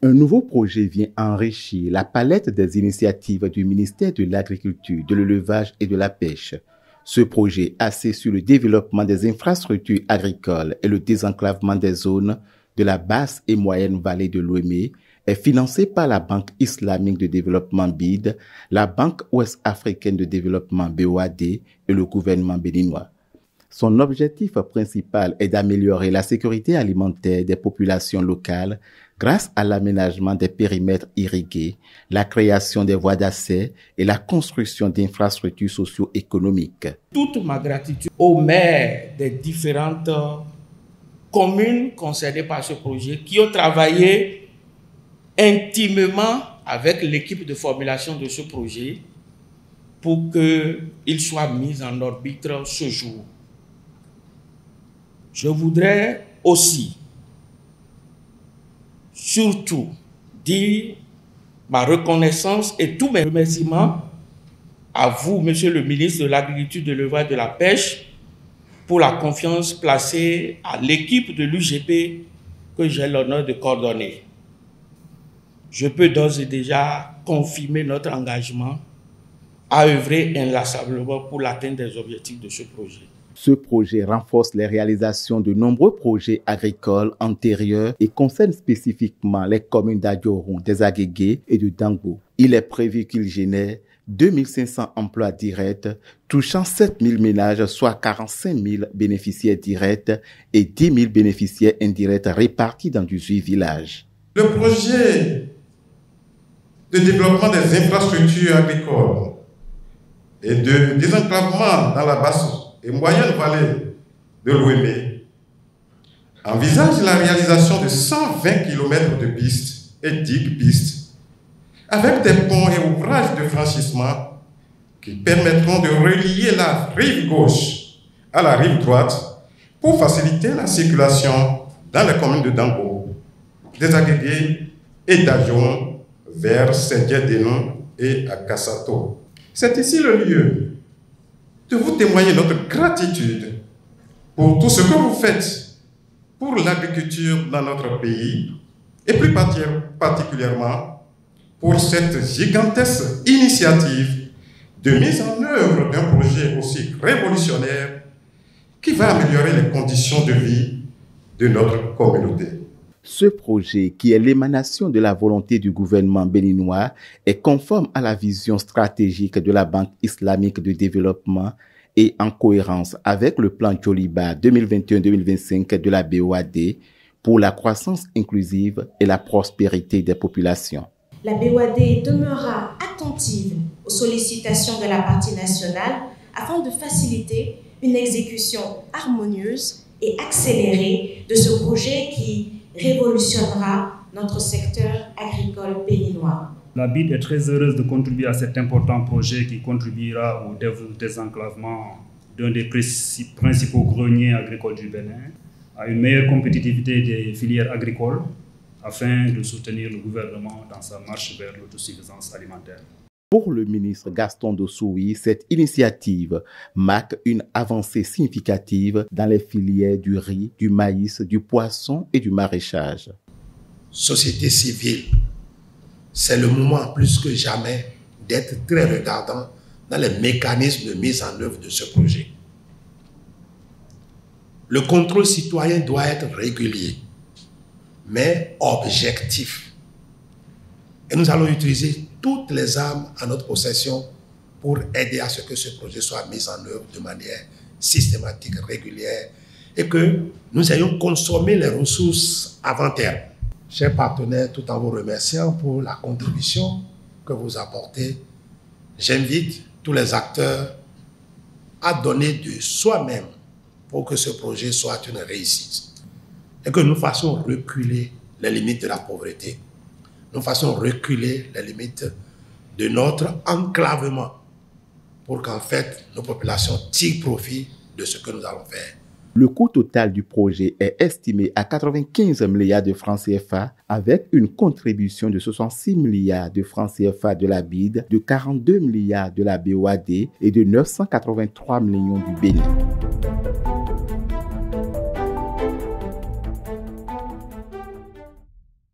Un nouveau projet vient enrichir la palette des initiatives du ministère de l'Agriculture, de l'Élevage et de la Pêche. Ce projet, axé sur le développement des infrastructures agricoles et le désenclavement des zones de la basse et moyenne vallée de l'Ouémé, est financé par la Banque islamique de développement BID, la Banque ouest-africaine de développement BOAD et le gouvernement béninois. Son objectif principal est d'améliorer la sécurité alimentaire des populations locales grâce à l'aménagement des périmètres irrigués, la création des voies d'accès et la construction d'infrastructures socio-économiques. Toute ma gratitude aux maires des différentes communes concernées par ce projet qui ont travaillé intimement avec l'équipe de formulation de ce projet pour qu'il soit mis en orbite ce jour. Je voudrais aussi, surtout, dire ma reconnaissance et tous mes remerciements à vous, Monsieur le ministre de l'Agriculture, de l'Élevage et de la Pêche, pour la confiance placée à l'équipe de l'UGP que j'ai l'honneur de coordonner. Je peux d'ores et déjà confirmer notre engagement à œuvrer inlassablement pour l'atteinte des objectifs de ce projet. Ce projet renforce les réalisations de nombreux projets agricoles antérieurs et concerne spécifiquement les communes d'Adioron, des Agégués et de Dango. Il est prévu qu'il génère 2500 emplois directs, touchant 7000 ménages, soit 45 000 bénéficiaires directs et 10 000 bénéficiaires indirects répartis dans 18 villages. Le projet de développement des infrastructures agricoles et de désenclavement dans la basse et moyenne vallée de l'Ouémé envisage la réalisation de 120 km de pistes et digues-pistes avec des ponts et ouvrages de franchissement qui permettront de relier la rive gauche à la rive droite pour faciliter la circulation dans les communes de Dango, des Agégués et d'Adioron vers Saint-Dié-Denon et à Kassato. C'est ici le lieu de vous témoigner notre gratitude pour tout ce que vous faites pour l'agriculture dans notre pays et plus particulièrement pour cette gigantesque initiative de mise en œuvre d'un projet aussi révolutionnaire qui va améliorer les conditions de vie de notre communauté. Ce projet, qui est l'émanation de la volonté du gouvernement béninois, est conforme à la vision stratégique de la Banque islamique de développement et en cohérence avec le plan Joliba 2021-2025 de la BOAD pour la croissance inclusive et la prospérité des populations. La BOAD demeurera attentive aux sollicitations de la partie nationale afin de faciliter une exécution harmonieuse et accélérée de ce projet qui révolutionnera notre secteur agricole béninois. La BID est très heureuse de contribuer à cet important projet qui contribuera au désenclavement d'un des principaux greniers agricoles du Bénin, à une meilleure compétitivité des filières agricoles afin de soutenir le gouvernement dans sa marche vers l'autosuffisance alimentaire. Pour le ministre Gaston Dossoui, cette initiative marque une avancée significative dans les filières du riz, du maïs, du poisson et du maraîchage. Société civile, c'est le moment plus que jamais d'être très regardant dans les mécanismes de mise en œuvre de ce projet. Le contrôle citoyen doit être régulier, mais objectif. Et nous allons utiliser toutes les armes à notre possession pour aider à ce que ce projet soit mis en œuvre de manière systématique, régulière, et que nous ayons consommé les ressources avant terme. Chers partenaires, tout en vous remerciant pour la contribution que vous apportez, j'invite tous les acteurs à donner de soi-même pour que ce projet soit une réussite et que nous fassions reculer les limites de la pauvreté. Nous faisons reculer les limites de notre enclavement pour qu'en fait nos populations tirent profit de ce que nous allons faire. Le coût total du projet est estimé à 95 milliards de francs CFA avec une contribution de 66 milliards de francs CFA de la BID, de 42 milliards de la BOAD et de 983 millions du Bénin.